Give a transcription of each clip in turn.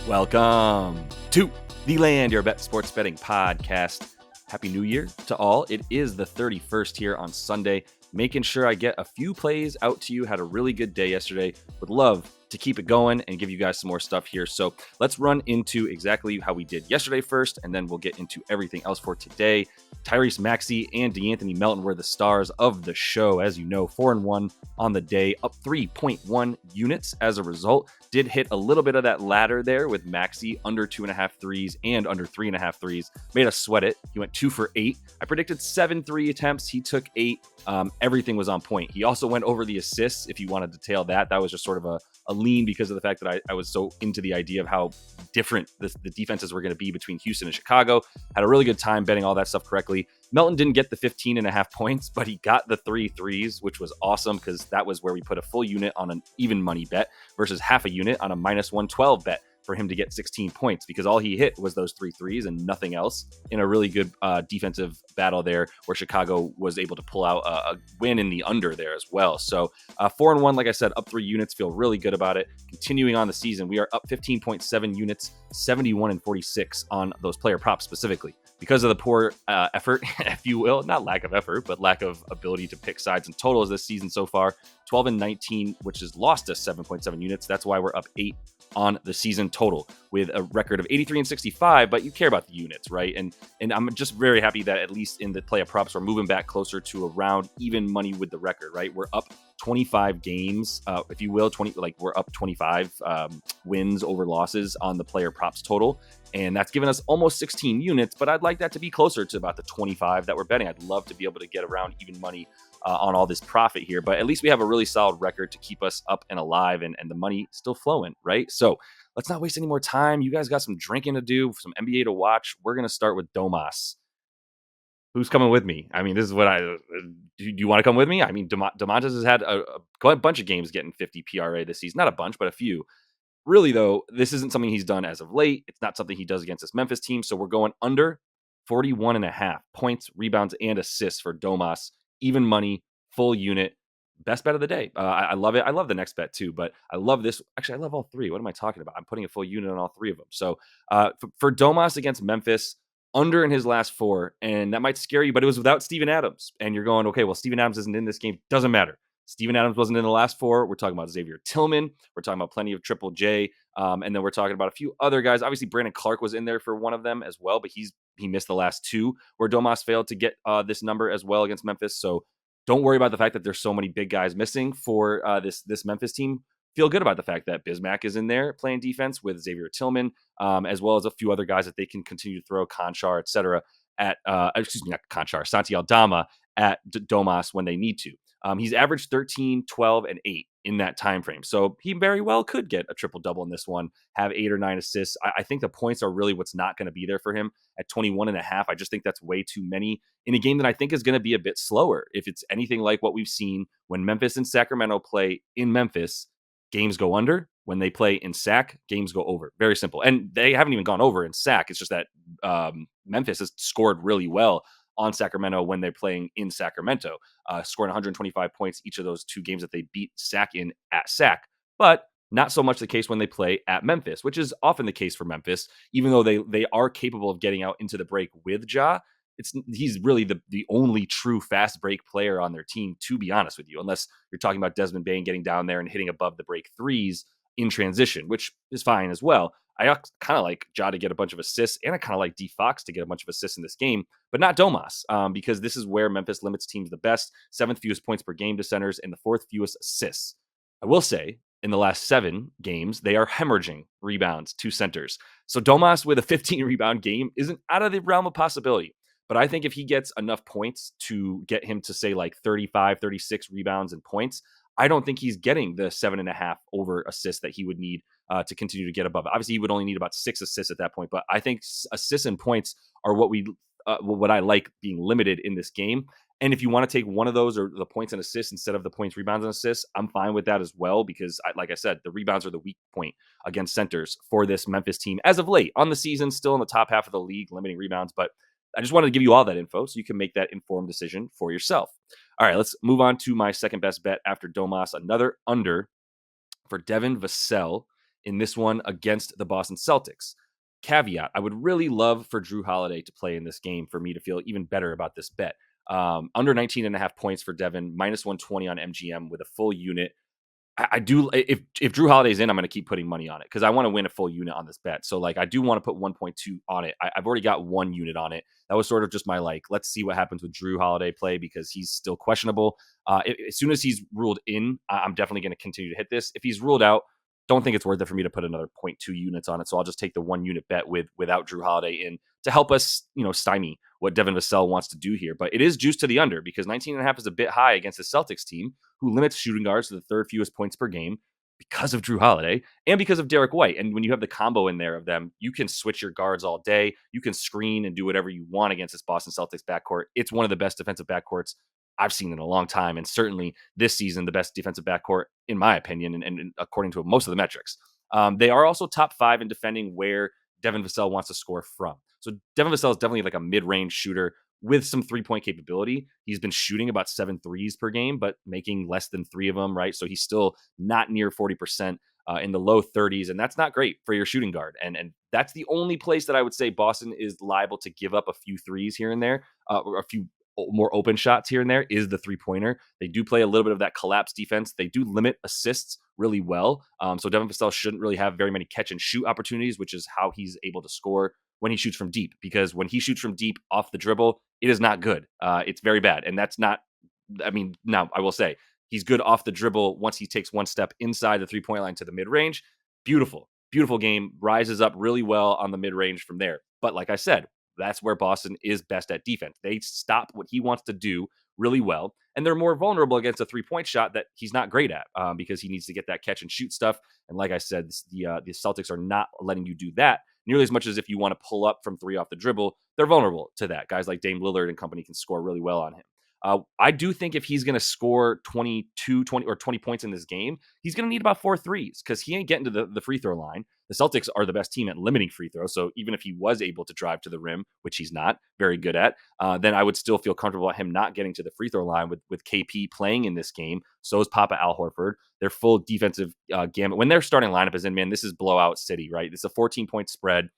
Welcome to the Land Your Bet Sports Betting Podcast. Happy New Year to all. It is the 31st here on Sunday. Making sure I get a few plays out to you. Had a really good day yesterday. Would love to keep it going and give you guys some more stuff here. So let's run into exactly how we did yesterday first, and then we'll get into everything else for today. Tyrese Maxey and DeAnthony Melton were the stars of the show. As you know, 4-1 on the day, up 3.1 units as a result. Did hit a little bit of that ladder there with Maxey under 2.5 threes and under 3.5 threes. Made us sweat it. He went 2 for 8. I predicted 7 3 attempts. He took 8. Everything was on point. He also went over the assists. If you want to detail that, that was just sort of a lean because of the fact that I was so into the idea of how different the defenses were going to be between Houston and Chicago. Had a really good time betting all that stuff correctly. Melton didn't get the 15.5 points, but he got the 3 threes, which was awesome because that was where we put a full unit on an even money bet versus half a unit on a minus 112 bet for him to get 16 points because all he hit was those 3 threes and nothing else in a really good defensive battle there where Chicago was able to pull out a win in the under there as well. So 4-1, like I said, up 3 units, feel really good about it. Continuing on the season, we are up 15.7 units, 71-46 on those player props specifically. Because of the poor effort, if you will, not lack of effort, but lack of ability to pick sides and totals this season so far, 12-19, which has lost us 7.7 units. That's why we're up 8 on the season total with a record of 83-65, but you care about the units, right? And I'm just very happy that at least in the Playa props, we're moving back closer to around even money with the record, right? We're up 25 games, if you will, we're up 25 wins over losses on the player props total. And that's given us almost 16 units, but I'd like that to be closer to about the 25 that we're betting. I'd love to be able to get around even money on all this profit here, but at least we have a really solid record to keep us up and alive and the money still flowing, right? So let's not waste any more time. You guys got some drinking to do, some NBA to watch. We're going to start with Domas. Who's coming with me? I mean, this is what do you want to come with me? I mean, Domantas has had a bunch of games getting 50 PRA this season. Not a bunch, but a few. Really, though, this isn't something he's done as of late. It's not something he does against this Memphis team. So we're going under 41.5 points, rebounds, and assists for Domas. Even money, full unit, best bet of the day. I love it. I love the next bet too, but I love this. Actually, I love all 3. What am I talking about? I'm putting a full unit on all 3 of them. So for Domas against Memphis, under in his last 4, and that might scare you, but it was without Steven Adams. And you're going, okay, well, Steven Adams isn't in this game. Doesn't matter. Steven Adams wasn't in the last 4. We're talking about Xavier Tillman. We're talking about plenty of Triple J. And then we're talking about a few other guys. Obviously, Brandon Clark was in there for one of them as well, but he missed the last 2 where Domas failed to get this number as well against Memphis. So don't worry about the fact that there's so many big guys missing for this Memphis team. Feel good about the fact that Bismack is in there playing defense with Xavier Tillman, as well as a few other guys that they can continue to throw, Conchar, etc. Not Conchar, Santi Aldama at Domas when they need to. He's averaged 13, 12, and 8 in that time frame. So he very well could get a triple-double in this one, have 8 or 9 assists. I think the points are really what's not going to be there for him at 21.5. I just think that's way too many in a game that I think is going to be a bit slower. If it's anything like what we've seen when Memphis and Sacramento play in Memphis, games go under. When they play in Sac, games go over. Very simple. And they haven't even gone over in Sac. It's just that Memphis has scored really well on Sacramento when they're playing in Sacramento, scoring 125 points each of those 2 games that they beat Sac in at Sac. But not so much the case when they play at Memphis, which is often the case for Memphis, even though they are capable of getting out into the break with Ja. He's really the only true fast break player on their team, to be honest with you, unless you're talking about Desmond Bane getting down there and hitting above the break threes in transition, which is fine as well. I kind of like Ja to get a bunch of assists, and I kind of like D Fox to get a bunch of assists in this game, but not Domas, because this is where Memphis limits teams the best, 7th fewest points per game to centers, and the 4th fewest assists. I will say, in the last 7 games, they are hemorrhaging rebounds to centers. So Domas with a 15 rebound game isn't out of the realm of possibility. But I think if he gets enough points to get him to say like 35, 36 rebounds and points, I don't think he's getting the 7.5 over assists that he would need to continue to get above. Obviously, he would only need about 6 assists at that point. But I think assists and points are what I like being limited in this game. And if you want to take one of those or the points and assists instead of the points, rebounds, and assists, I'm fine with that as well because, like I said, the rebounds are the weak point against centers for this Memphis team as of late on the season, still in the top half of the league, limiting rebounds. But I just wanted to give you all that info so you can make that informed decision for yourself. All right, let's move on to my second best bet after Domas. Another under for Devin Vassell in this one against the Boston Celtics. Caveat, I would really love for Drew Holiday to play in this game for me to feel even better about this bet. Under 19.5 points for Devin, minus 120 on MGM with a full unit. I do. If Drew Holiday's in, I'm going to keep putting money on it because I want to win a full unit on this bet. So I do want to put 1.2 on it. I've already got 1 unit on it. That was sort of just my let's see what happens with Drew Holiday play because he's still questionable. As soon as he's ruled in, I'm definitely going to continue to hit this. If he's ruled out, don't think it's worth it for me to put another 0.2 units on it. So I'll just take the 1 unit bet without Drew Holiday in to help us, stymie what Devin Vassell wants to do here. But it is juiced to the under because 19.5 is a bit high against the Celtics team who limits shooting guards to the third fewest points per game because of Drew Holiday and because of Derek White. And when you have the combo in there of them, you can switch your guards all day. You can screen and do whatever you want against this Boston Celtics backcourt. It's one of the best defensive backcourts I've seen in a long time. And certainly this season, the best defensive backcourt, in my opinion, and according to most of the metrics. They are also top 5 in defending where Devin Vassell wants to score from. So Devin Vassell is definitely like a mid-range shooter with some 3-point capability. He's been shooting about 7 threes per game, but making less than 3 of them, right? So he's still not near 40%, in the low 30s, and that's not great for your shooting guard. And that's the only place that I would say Boston is liable to give up a few threes here and there, or a few more open shots here and there is the 3-pointer. They do play a little bit of that collapse defense. They do limit assists really well. So Devin Vassell shouldn't really have very many catch and shoot opportunities, which is how he's able to score when he shoots from deep, because when he shoots from deep off the dribble, it is not good. It's very bad. And that's not, now I will say he's good off the dribble once he takes one step inside the 3-point line to the mid range. Beautiful, beautiful game. Rises up really well on the mid range from there. But like I said, that's where Boston is best at defense. They stop what he wants to do really well, and they're more vulnerable against a 3-point shot that he's not great at because he needs to get that catch and shoot stuff. And like I said, the Celtics are not letting you do that nearly as much as if you want to pull up from 3 off the dribble. They're vulnerable to that. Guys like Dame Lillard and company can score really well on him. I do think if he's going to score 22, 20, or 20 points in this game, he's going to need about 4 threes because he ain't getting to the free throw line. The Celtics are the best team at limiting free throws. So even if he was able to drive to the rim, which he's not very good at, then I would still feel comfortable about him not getting to the free throw line with KP playing in this game. So is Papa Al Horford. Their full defensive gamut. When their starting lineup is in, man, this is blowout city, right? It's a 14-point spread.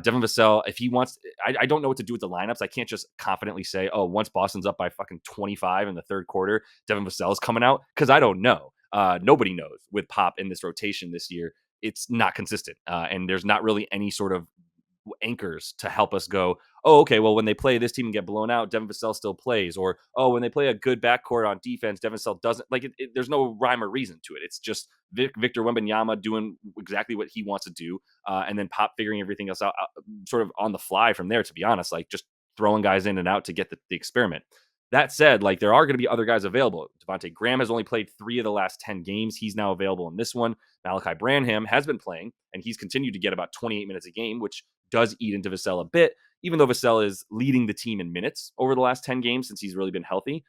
Devin Vassell, if he wants, I don't know what to do with the lineups. I can't just confidently say, oh, once Boston's up by fucking 25 in the third quarter, Devin Vassell's coming out, because I don't know. Nobody knows with Pop in this rotation this year. It's not consistent, and there's not really any sort of anchors to help us go, oh, okay, well, when they play this team and get blown out, Devin Vassell still plays. Or, oh, when they play a good backcourt on defense, Devin Vassell doesn't. There's no rhyme or reason to it. It's just Victor Wembanyama doing exactly what he wants to do, and then Pop figuring everything else out sort of on the fly from there, to be honest, just throwing guys in and out to get the experiment. That said, there are going to be other guys available. Devontae Graham has only played 3 of the last 10 games. He's now available in this one. Malachi Branham has been playing, and he's continued to get about 28 minutes a game, which does eat into Vassell a bit, even though Vassell is leading the team in minutes over the last 10 games since he's really been healthy.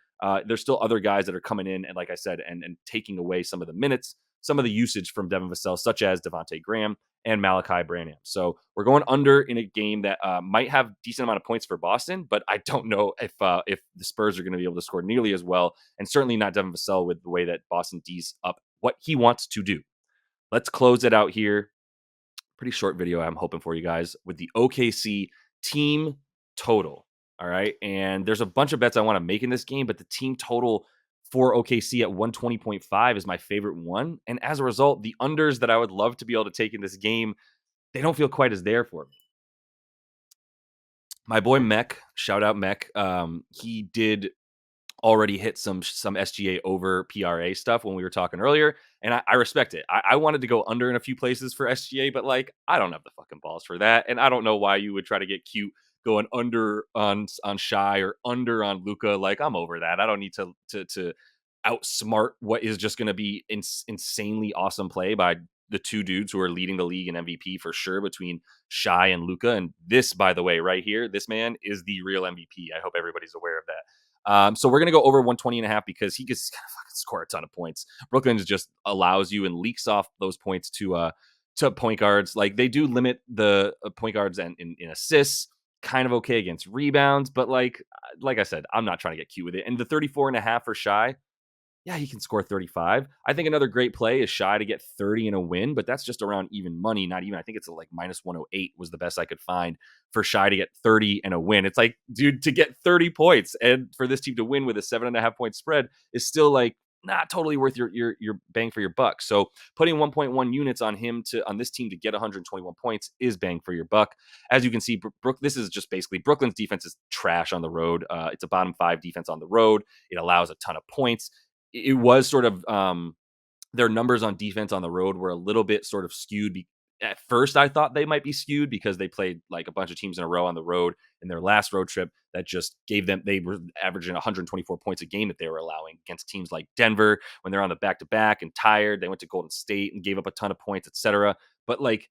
There's still other guys that are coming in, and like I said, and taking away some of the minutes, some of the usage from Devin Vassell, such as Devontae Graham and Malachi Branham. So we're going under in a game that might have decent amount of points for Boston, but I don't know if the Spurs are going to be able to score nearly as well, and certainly not Devin Vassell with the way that Boston D's up what he wants to do. Let's close it out here. Pretty short video I'm hoping for you guys with the OKC team total. All right. And there's a bunch of bets I want to make in this game, but the team total for OKC at 120.5 is my favorite one. And as a result, the unders that I would love to be able to take in this game, they don't feel quite as there for me. My boy Mech, shout out Mech. He did already hit some SGA over PRA stuff when we were talking earlier, and I respect it. I wanted to go under in a few places for SGA, but I don't have the fucking balls for that, and I don't know why you would try to get cute going under on Shy or under on Luka. I'm over that. I don't need to outsmart what is just going to be insanely awesome play by the 2 dudes who are leading the league in MVP for sure, between Shy and Luka. And this, by the way, right here, this man is the real MVP. I hope everybody's aware of that. So we're going to go over 120.5 because he gets fucking score a ton of points. Brooklyn just allows you and leaks off those points to point guards. They do limit the point guards and in assists, kind of okay against rebounds. But like I said, I'm not trying to get cute with it. And the 34.5 for Shy, Yeah, he can score 35. I think another great play is Shai to get 30 in a win, but that's just around even money. Not even, I think it's like minus 108 was the best I could find for Shai to get 30 and a win. It's like, dude, to get 30 points and for this team to win with a 7.5 point spread is still like not totally worth your bang for your buck. So putting 1.1 units on him on this team to get 121 points is bang for your buck. As you can see, this is just basically Brooklyn's defense is trash on the road. It's a bottom 5 defense on the road. It allows a ton of points. It was sort of their numbers on defense on the road were a little bit sort of skewed. At first, I thought they might be skewed because they played like a bunch of teams in a row on the road in their last road trip that just gave them, they were averaging 124 points a game that they were allowing against teams like Denver when they're on the back-to-back and tired. They went to Golden State and gave up a ton of points, etc. But like,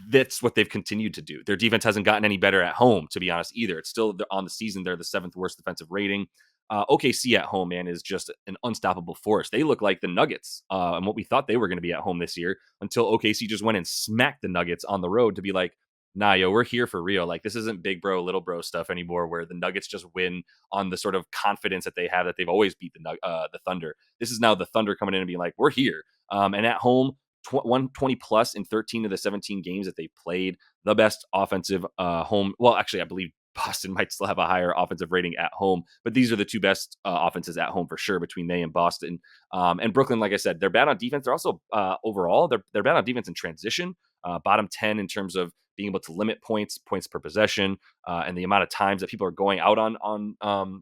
that's what they've continued to do. Their defense hasn't gotten any better at home, to be honest, either. It's still on the season. They're the 7th worst defensive rating. OKC at home, man, is just an unstoppable force. They look like the Nuggets and what we thought they were going to be at home this year until OKC just went and smacked the Nuggets on the road to be like, nah, yo, we're here for real. Like, this isn't big bro, little bro stuff anymore where the Nuggets just win on the sort of confidence that they have that they've always beat the Thunder. This is now the Thunder coming in and being like, we're here. And at home, 120 plus in 13 of the 17 games that they played. The best offensive home. Well, actually, I believe Boston might still have a higher offensive rating at home, but these are the two best offenses at home for sure between they and Boston. And Brooklyn, like I said, they're bad on defense. They're also overall, they're bad on defense in transition, bottom 10 in terms of being able to limit points per possession, and the amount of times that people are going out on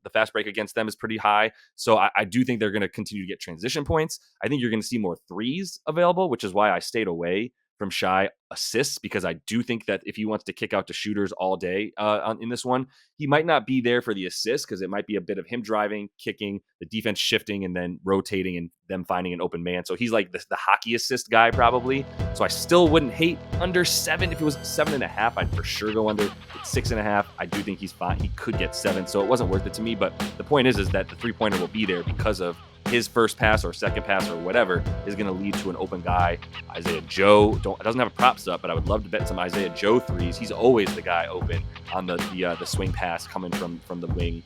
the fast break against them is pretty high. So I do think they're going to continue to get transition points. I think you're going to see more threes available, which is why I stayed away from Shai assists, because I do think that if he wants to kick out to shooters all day in this one, he might not be there for the assist because it might be a bit of him driving, kicking, the defense shifting, and then rotating and them finding an open man. So he's like the hockey assist guy probably. So I still wouldn't hate under 7. If it was 7.5, I'd for sure go under. It's 6.5. I do think he's fine. He could get 7, so it wasn't worth it to me. But the point is that the 3-pointer will be there because of his first pass or second pass or whatever is going to lead to an open guy. Isaiah Joe doesn't have a props up, but I would love to bet some Isaiah Joe threes. He's always the guy open on the swing pass coming from the wing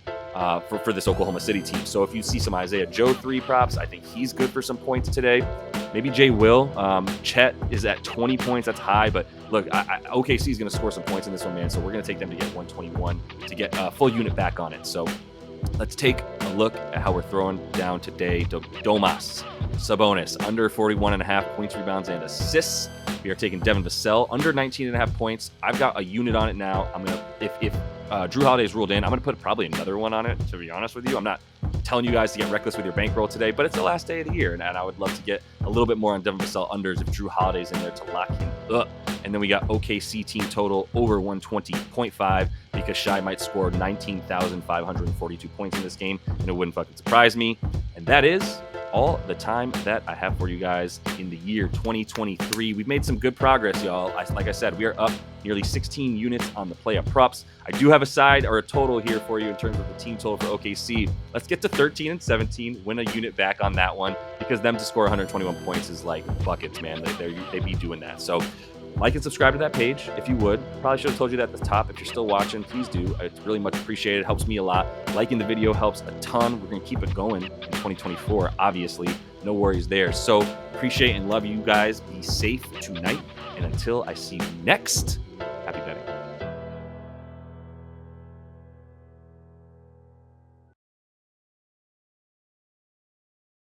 for this Oklahoma City team. So if you see some Isaiah Joe 3 props, I think he's good for some points today. Maybe Jay Will. Chet is at 20 points. That's high, but look, OKC is going to score some points in this one, man. So we're going to take them to get 121 to get a full unit back on it. So let's take a look at how we're throwing down today. Domantas Sabonis, under 41.5 points, rebounds, and assists. We are taking Devin Vassell, under 19.5 points. I've got a unit on it now. I'm going to, if Drew Holiday's ruled in, I'm going to put probably another one on it, to be honest with you. I'm not telling you guys to get reckless with your bankroll today, but it's the last day of the year, and I would love to get a little bit more on Devin Vassell unders if Drew Holiday's in there to lock him up. And then we got OKC team total over 120.5 because Shai might score 19,542 points in this game, and it wouldn't fucking surprise me. And that is all the time that I have for you guys in the year 2023. We've made some good progress, y'all. Like I said, we are up nearly 16 units on the Playa props. I do have a side or a total here for you in terms of the team total for OKC. Let's get to 13 and 17, win a unit back on that one, because them to score 121 points is like buckets, man. They be doing that. So like and subscribe to that page if you would. Probably should have told you that at the top. If you're still watching, please do. It's really much appreciated. It helps me a lot. Liking the video helps a ton. We're going to keep it going in 2024, obviously. No worries there. So appreciate and love you guys. Be safe tonight. And until I see you next,